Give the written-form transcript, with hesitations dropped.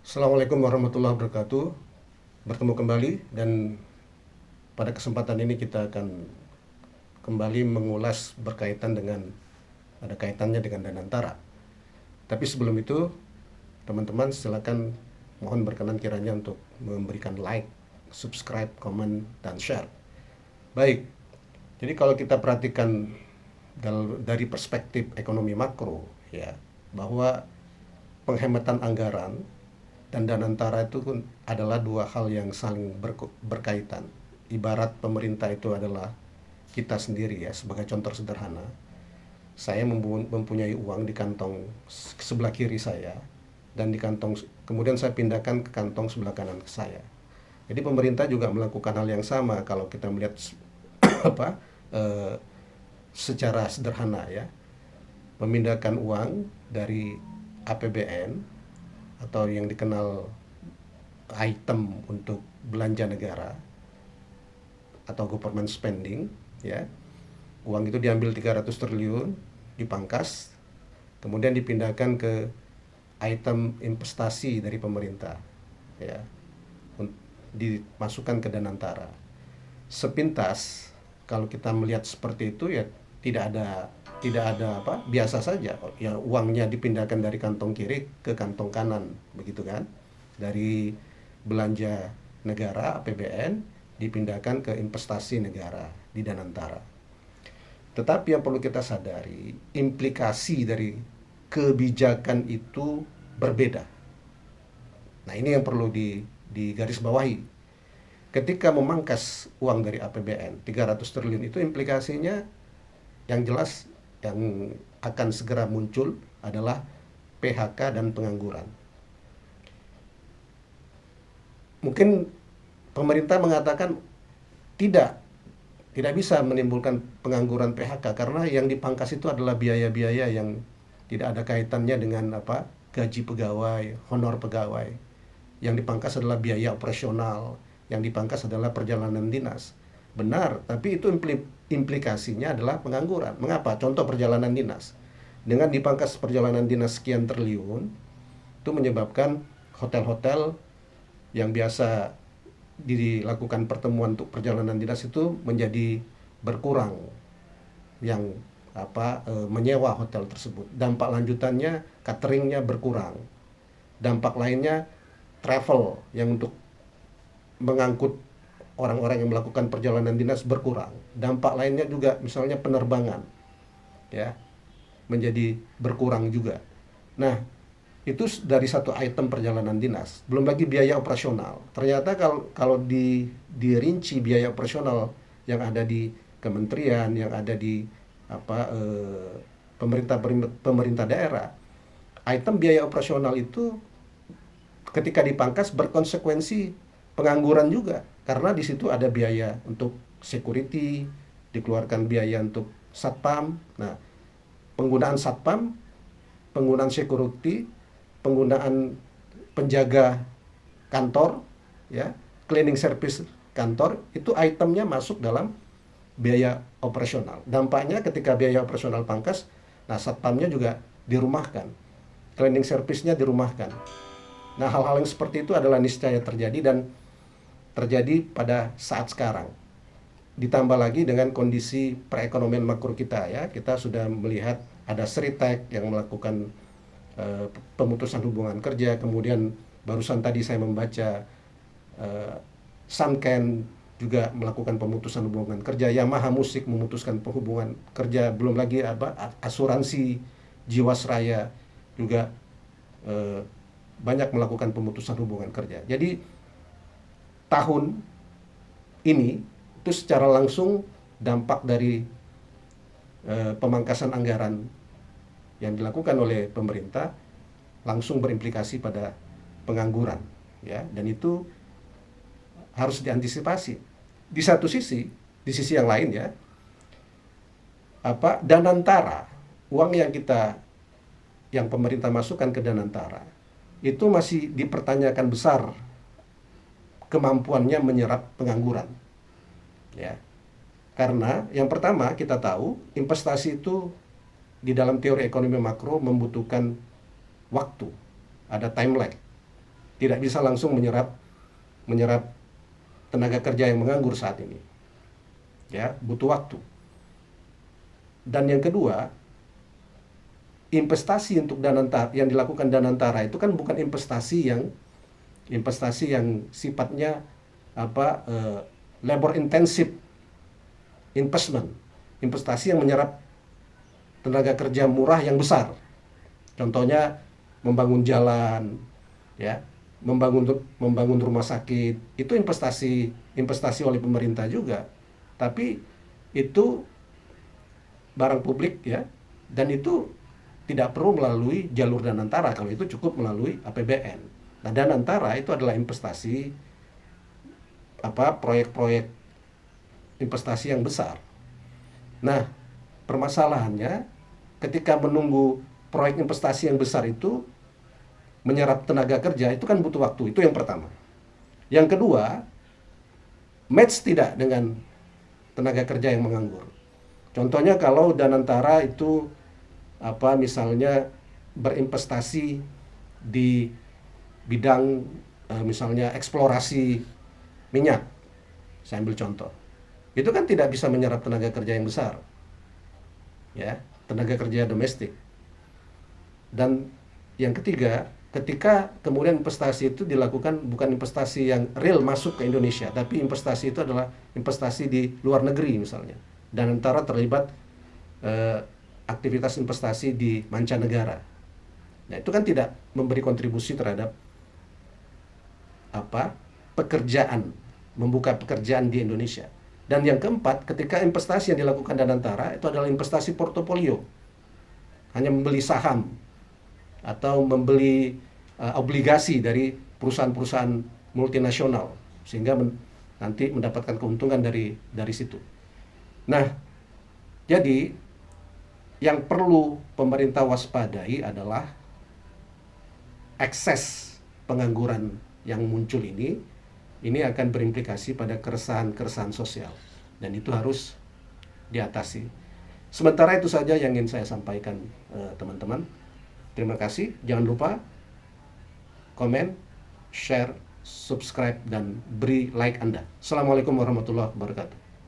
Assalamualaikum warahmatullahi wabarakatuh. Bertemu kembali dan pada kesempatan ini kita akan kembali mengulas berkaitan dengan ada kaitannya dengan Danantara. Tapi sebelum itu, teman-teman silakan mohon berkenan kiranya untuk memberikan like, subscribe, komen, dan share. Baik, jadi kalau kita perhatikan dari perspektif ekonomi makro, ya, bahwa penghematan anggaran dan Danantara itu adalah dua hal yang saling berkaitan. Ibarat pemerintah itu adalah kita sendiri ya, sebagai contoh sederhana. Saya mempunyai uang di kantong sebelah kiri saya dan di kantong kemudian saya pindahkan ke kantong sebelah kanan saya. Jadi pemerintah juga melakukan hal yang sama kalau kita melihat apa eh, secara sederhana ya, memindahkan uang dari APBN atau yang dikenal item untuk belanja negara atau government spending ya. Uang itu diambil 300 triliun, dipangkas, kemudian dipindahkan ke item investasi dari pemerintah ya. Dimasukkan ke Danantara. Sepintas kalau kita melihat seperti itu ya tidak ada apa, biasa saja ya, uangnya dipindahkan dari kantong kiri ke kantong kanan begitu kan, dari belanja negara APBN dipindahkan ke investasi negara di Danantara. Tetapi yang perlu kita sadari, implikasi dari kebijakan itu berbeda. Nah, ini yang perlu digarisbawahi. Ketika memangkas uang dari APBN 300 triliun itu implikasinya yang jelas yang akan segera muncul adalah PHK dan pengangguran. Mungkin pemerintah mengatakan tidak tidak bisa menimbulkan pengangguran PHK karena yang dipangkas itu adalah biaya-biaya yang tidak ada kaitannya dengan apa, gaji pegawai, honor pegawai. Yang dipangkas adalah biaya operasional, yang dipangkas adalah perjalanan dinas. Benar, tapi itu implikasinya adalah pengangguran. Mengapa? Contoh perjalanan dinas. Dengan dipangkas perjalanan dinas sekian triliun, itu menyebabkan hotel-hotel yang biasa dilakukan pertemuan untuk perjalanan dinas itu menjadi berkurang, yang menyewa hotel tersebut. Dampak lanjutannya cateringnya berkurang. Dampak lainnya travel yang untuk mengangkut orang-orang yang melakukan perjalanan dinas berkurang. Dampak lainnya juga misalnya penerbangan ya menjadi berkurang juga. Nah, itu dari satu item perjalanan dinas. Belum lagi biaya operasional. Ternyata kalau dirinci biaya operasional yang ada di kementerian, yang ada di pemerintah pemerintah daerah, item biaya operasional itu ketika dipangkas berkonsekuensi pengangguran juga, karena di situ ada biaya untuk security, dikeluarkan biaya untuk satpam. Nah, penggunaan satpam, penggunaan security, penggunaan penjaga kantor ya, cleaning service kantor, itu itemnya masuk dalam biaya operasional. Dampaknya ketika biaya operasional pangkas, nah satpamnya juga dirumahkan, cleaning service-nya dirumahkan. Nah, hal-hal yang seperti itu adalah niscaya terjadi dan terjadi pada saat sekarang. Ditambah lagi dengan kondisi perekonomian makro kita ya, kita sudah melihat ada Seritek yang melakukan pemutusan hubungan kerja, kemudian barusan tadi saya membaca Sunken juga melakukan pemutusan hubungan kerja, Yamaha Musik memutuskan penghubungan kerja, belum lagi asuransi Jiwasraya juga banyak melakukan pemutusan hubungan kerja. Jadi tahun ini itu secara langsung dampak dari pemangkasan anggaran yang dilakukan oleh pemerintah langsung berimplikasi pada pengangguran ya, dan itu harus diantisipasi. Di satu sisi, di sisi yang lain ya, Danantara, uang yang pemerintah masukkan ke Danantara itu masih dipertanyakan besar kemampuannya menyerap pengangguran ya. Karena yang pertama kita tahu investasi itu di dalam teori ekonomi makro membutuhkan waktu, ada time lag. tidak bisa langsung menyerap tenaga kerja yang menganggur saat ini. Ya, butuh waktu. Dan yang kedua, investasi untuk Danantara yang dilakukan Danantara itu kan bukan investasi yang sifatnya labor intensive investment, investasi yang menyerap tenaga kerja murah yang besar. Contohnya membangun jalan, ya, membangun rumah sakit, itu investasi oleh pemerintah juga. Tapi itu barang publik, ya, dan itu tidak perlu melalui jalur Danantara, kalau itu cukup melalui APBN. Nah, Danantara itu adalah investasi proyek-proyek investasi yang besar. Nah, permasalahannya ketika menunggu proyek investasi yang besar itu menyerap tenaga kerja, itu kan butuh waktu. Itu yang pertama. Yang kedua, match tidak dengan tenaga kerja yang menganggur. Contohnya kalau Danantara itu misalnya berinvestasi di bidang misalnya eksplorasi minyak, saya ambil contoh, itu kan tidak bisa menyerap tenaga kerja yang besar, ya, tenaga kerja domestik. Dan yang ketiga, ketika kemudian investasi itu dilakukan bukan investasi yang real masuk ke Indonesia, tapi investasi itu adalah investasi di luar negeri misalnya, dan antara terlibat aktivitas investasi di mancanegara. Nah, itu kan tidak memberi kontribusi terhadap pekerjaan, membuka pekerjaan di Indonesia. Dan yang keempat, ketika investasi yang dilakukan Danantara itu adalah investasi portofolio, hanya membeli saham atau membeli obligasi dari perusahaan-perusahaan multinasional, sehingga nanti mendapatkan keuntungan dari situ. Nah, jadi yang perlu pemerintah waspadai adalah ekses pengangguran yang muncul ini akan berimplikasi pada keresahan sosial, dan itu harus diatasi. Sementara itu saja yang ingin saya sampaikan, teman-teman. Terima kasih. Jangan lupa komen, share, subscribe, dan beri like Anda. Assalamualaikum warahmatullahi wabarakatuh.